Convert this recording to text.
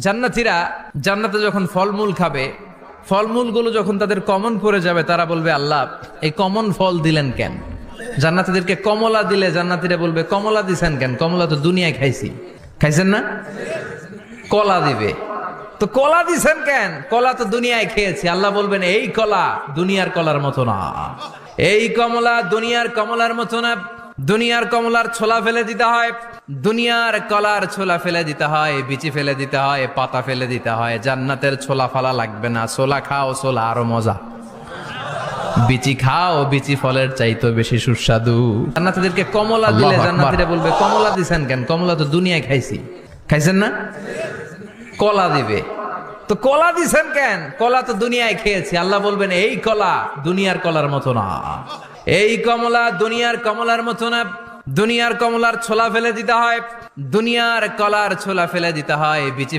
জান্নাতীরা জান্নাতে যখন ফলমূল খাবে, ফলমূলগুলো যখন তাদের কমন পড়ে যাবে, তারা বলবে আল্লাহ এই কমন ফল দিলেন কেন? জান্নাতীদেরকে কমলা দিলে জান্নাতীরা বলবে কমলা দিছেন কেন? কমলা তো দুনিয়ায় খাইছি। খাইছেন না? কলা দিবে, তো কলা দিছেন কেন? কলা তো দুনিয়ায় খেয়েছি। আল্লাহ বলবেন এই কলা দুনিয়ার কলার মতো না, এই কমলা দুনিয়ার কমলার মতো না। দুনিয়ার কমলার ছোলা ফেলে দিতে হয়, দুনিয়ার কলার ছোলা ফেলে দিতে হয়, বিচি ফেলে দিতে হয়, পাতা ফেলে দিতে হয়। জান্নাতের ছোলা ফালা লাগবে না, ছোলা খাও, ছোলা আরো মজা। বিচি খাও, বিচি ফলের চাইতো বেশি সুস্বাদু। জান্নাতীদেরকে কমলা দিলে জান্নাতীরা বলবে কমলা দিছেন কেন? কমলা তো দুনিয়ায় খাইছি। খাইছেন না? কলা দিবে, তো কলা দিছেন কেন? কলা তো দুনিয়ায় খেয়েছি। আল্লাহ বলবেন এই কলা দুনিয়ার কলার মতো না, এই কমলা দুনিয়ার কমলার মতো না। দুনিয়ার কমলার ছোলা ফেলে দিতে হয়, দুনিয়ার কলার ছোলা ফেলে দিতে হয়, বিচি